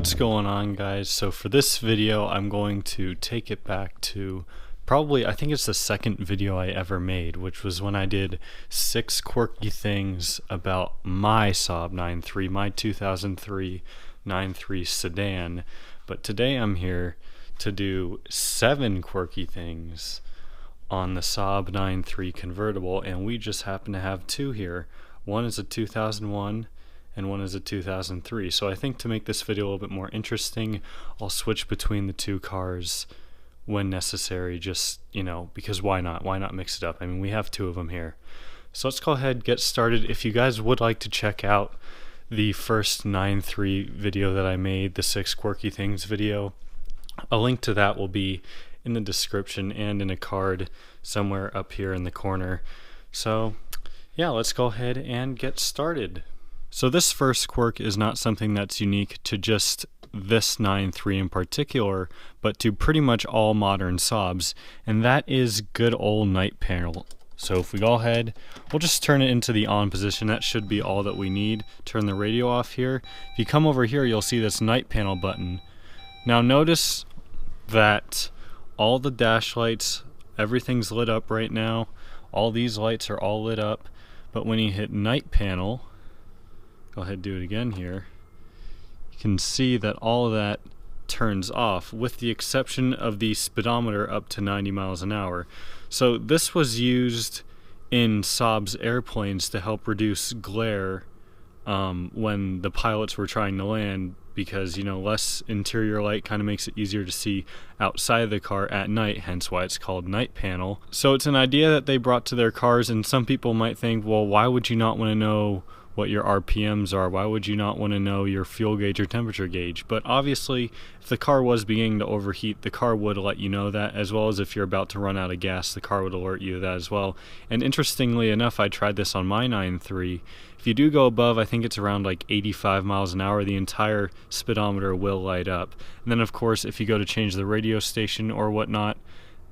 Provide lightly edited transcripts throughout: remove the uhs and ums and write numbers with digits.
What's going on, guys? So for this video I'm going to take it back to probably, I think it's the second video I ever made, which was when I did 6 quirky things about my Saab 9.3, my 2003 9.3 sedan. But today I'm here to do 7 quirky things on the Saab 9.3 convertible, and we just happen to have 2 here. One is a 2001 and one is a 2003. So I think to make this video a little bit more interesting, I'll switch between the 2 cars when necessary, just, you know, because why not? Why not mix it up? I mean, we have 2 of them here. So let's go ahead and get started. If you guys would like to check out the first 9.3 video that I made, the 6 quirky things video, a link to that will be in the description and in a card somewhere up here in the corner. So yeah, let's go ahead and get started. So this first quirk is not something that's unique to just this 9.3 in particular, but to pretty much all modern Saabs, and that is good old night panel. So if we go ahead, we'll just turn it into the on position. That should be all that we need. Turn the radio off here. If you come over here, you'll see this night panel button. Now notice that all the dash lights, everything's lit up right now. All these lights are all lit up, but when you hit night panel, go ahead and do it again here, you can see that all of that turns off, with the exception of the speedometer up to 90 miles an hour. So this was used in Saab's airplanes to help reduce glare when the pilots were trying to land, because, you know, less interior light kind of makes it easier to see outside of the car at night, hence why it's called night panel. So it's an idea that they brought to their cars, and some people might think, well, why would you not want to know what your RPMs are? Why would you not want to know your fuel gauge or temperature gauge? But obviously, if the car was beginning to overheat, the car would let you know that, as well as if you're about to run out of gas, the car would alert you of that as well. And interestingly enough, I tried this on my 9.3. If you do go above, I think it's around like 85 miles an hour, the entire speedometer will light up. And then of course, if you go to change the radio station or whatnot,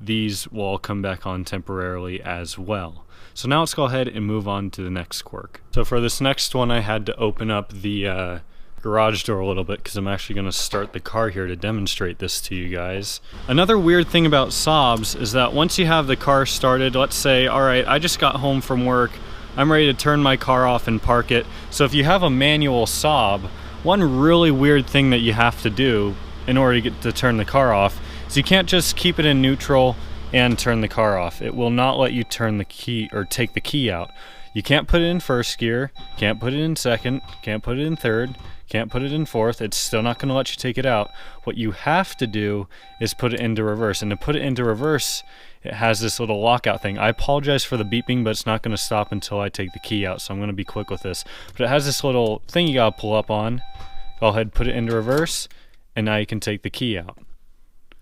these will all come back on temporarily as well. So now let's go ahead and move on to the next quirk. So for this next one, I had to open up the garage door a little bit, because I'm actually going to start the car here to demonstrate this to you guys. Another weird thing about Saabs is that once you have the car started, let's say, alright, I just got home from work, I'm ready to turn my car off and park it. So if you have a manual Saab, one really weird thing that you have to do in order to get to turn the car off is you can't just keep it in neutral and turn the car off. It will not let you turn the key or take the key out. You can't put it in first gear, can't put it in second, can't put it in third, can't put it in fourth. It's still not going to let you take it out. What you have to do is put it into reverse, and to put it into reverse, it has this little lockout thing. I apologize for the beeping, but it's not going to stop until I take the key out, so I'm going to be quick with this. But it has this little thing you got to pull up on. Go ahead, put it into reverse, and now you can take the key out.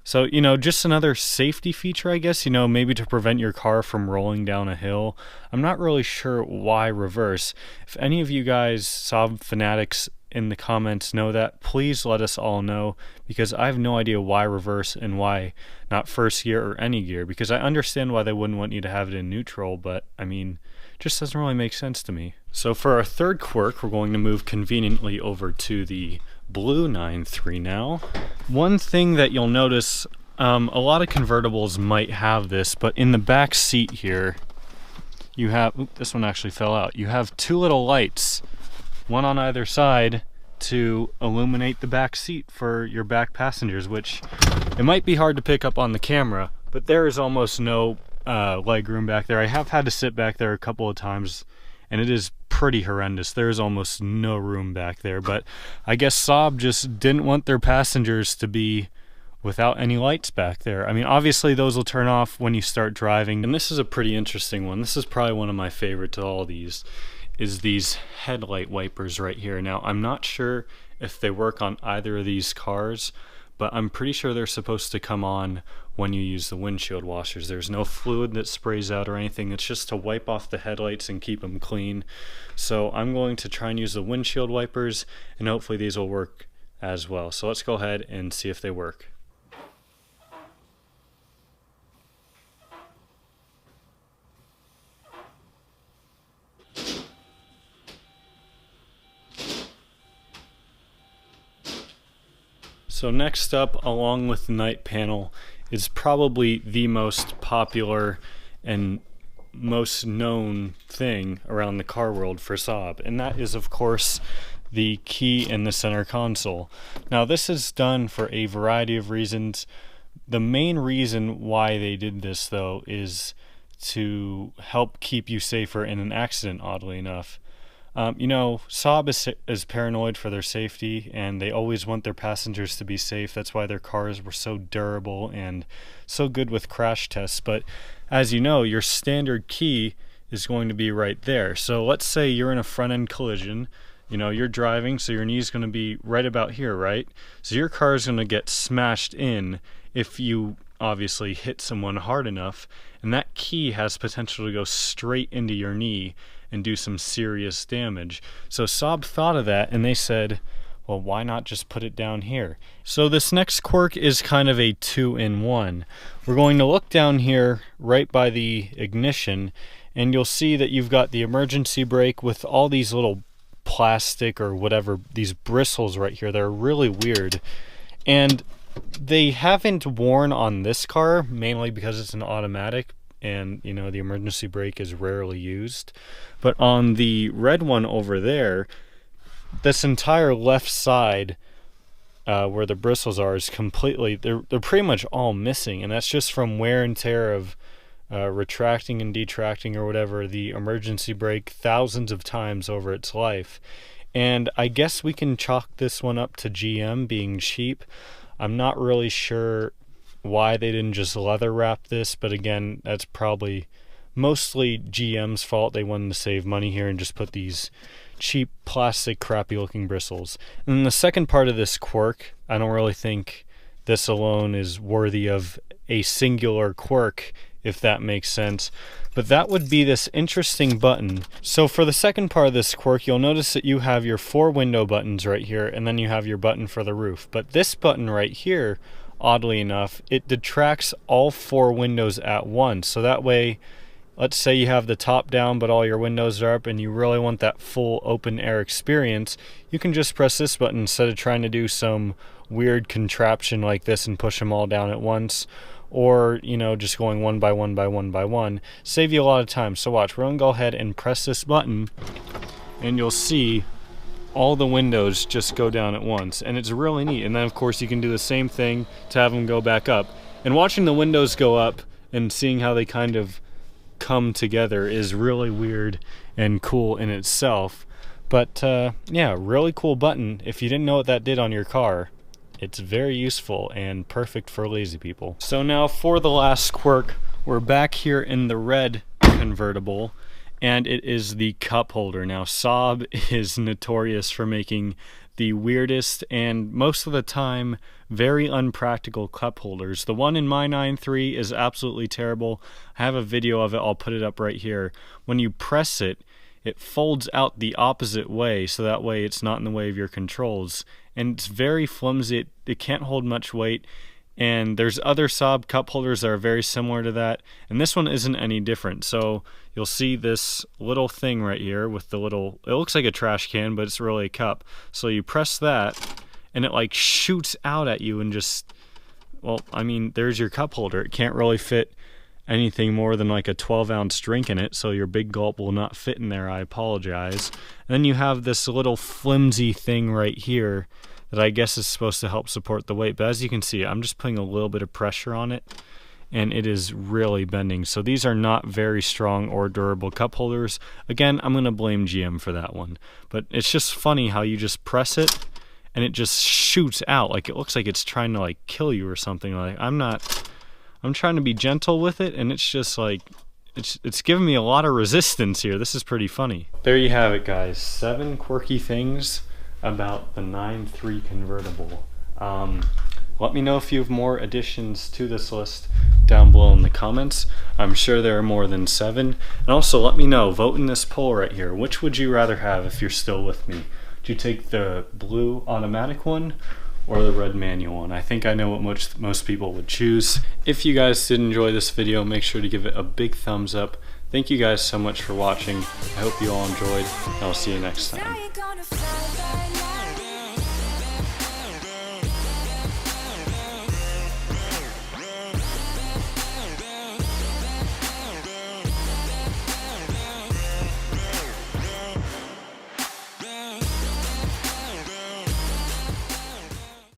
So, you know, just another safety feature, I guess, you know, maybe to prevent your car from rolling down a hill. I'm not really sure why reverse. If any of you guys, Saab fanatics in the comments, know that, please let us all know, because I have no idea why reverse and why not first gear or any gear, because I understand why they wouldn't want you to have it in neutral, but I mean, it just doesn't really make sense to me. So for our third quirk, we're going to move conveniently over to the blue 9.3 now. One thing that you'll notice, a lot of convertibles might have this, but in the back seat here, you have, this one actually fell out. You have 2 little lights, one on either side, to illuminate the back seat for your back passengers, which it might be hard to pick up on the camera, but there is almost no leg room back there. I have had to sit back there a couple of times, and it is pretty horrendous. There's almost no room back there, but I guess Saab just didn't want their passengers to be without any lights back there. I mean, obviously those will turn off when you start driving, and this is a pretty interesting one. This is probably one of my favorite to all these, is these headlight wipers right here. Now, I'm not sure if they work on either of these cars, but I'm pretty sure they're supposed to come on when you use the windshield washers. There's no fluid that sprays out or anything. It's just to wipe off the headlights and keep them clean. So I'm going to try and use the windshield wipers, and hopefully these will work as well. So let's go ahead and see if they work. So next up, along with the night panel, is probably the most popular and most known thing around the car world for Saab, and that is of course the key in the center console. Now this is done for a variety of reasons. The main reason why they did this though is to help keep you safer in an accident, oddly enough. You know, Saab is paranoid for their safety, and they always want their passengers to be safe. That's why their cars were so durable and so good with crash tests. But as you know, your standard key is going to be right there. So let's say you're in a front-end collision. You know, you're driving, so your knee's going to be right about here, right? So your car is going to get smashed in if you obviously hit someone hard enough, and that key has potential to go straight into your knee and do some serious damage. So Saab thought of that, and they said, well, why not just put it down here? So this next quirk is kind of a 2-in-1. We're going to look down here right by the ignition, and you'll see that you've got the emergency brake with all these little plastic or whatever, these bristles right here. They're really weird, and they haven't worn on this car, mainly because it's an automatic, and you know the emergency brake is rarely used. But on the red one over there, this entire left side where the bristles are is completely, they're pretty much all missing, and that's just from wear and tear of retracting and detracting or whatever the emergency brake thousands of times over its life. And I guess we can chalk this one up to GM being cheap. I'm not really sure why they didn't just leather wrap this, but again, that's probably mostly GM's fault. They wanted to save money here and just put these cheap plastic crappy looking bristles. And then the second part of this quirk, I don't really think this alone is worthy of a singular quirk, if that makes sense, but that would be this interesting button. So for the second part of this quirk, you'll notice that you have your 4 window buttons right here, and then you have your button for the roof. But this button right here, oddly enough, it detracts all 4 windows at once. So that way, let's say you have the top down but all your windows are up and you really want that full open air experience, you can just press this button instead of trying to do some weird contraption like this and push them all down at once, or you know, just going one by one by one by one. Save you a lot of time. So watch, we're gonna go ahead and press this button and you'll see all the windows just go down at once, and it's really neat. And then of course you can do the same thing to have them go back up, and watching the windows go up and seeing how they kind of come together is really weird and cool in itself. But yeah, really cool button. If you didn't know what that did on your car, it's very useful and perfect for lazy people. So now for the last quirk, we're back here in the red convertible, and it is the cup holder. Now Saab is notorious for making the weirdest and most of the time very unpractical cup holders. The one in my 9.3 is absolutely terrible. I have a video of it, I'll put it up right here. When you press it, it folds out the opposite way, so that way it's not in the way of your controls. And it's very flimsy, it can't hold much weight. And there's other Saab cup holders that are very similar to that, and this one isn't any different. So you'll see this little thing right here with the little, it looks like a trash can, but it's really a cup. So you press that, and it like shoots out at you and just, well, I mean, there's your cup holder. It can't really fit anything more than like a 12-ounce drink in it, so your big gulp will not fit in there, I apologize. And then you have this little flimsy thing right here that I guess is supposed to help support the weight, but as you can see, I'm just putting a little bit of pressure on it, and it is really bending. So these are not very strong or durable cup holders. Again, I'm going to blame GM for that one, but it's just funny how you just press it, and it just shoots out, like it looks like it's trying to like kill you or something. Like I'm trying to be gentle with it, and it's just like, it's giving me a lot of resistance here. This is pretty funny. There you have it, guys. 7 quirky things about the 9.3 convertible. Let me know if you have more additions to this list down below in the comments. I'm sure there are more than 7. And also let me know, vote in this poll right here. Which would you rather have if you're still with me? Do you take the blue automatic one or the red manual one? I think I know what most people would choose. If you guys did enjoy this video, make sure to give it a big thumbs up. Thank you guys so much for watching. I hope you all enjoyed, and I'll see you next time.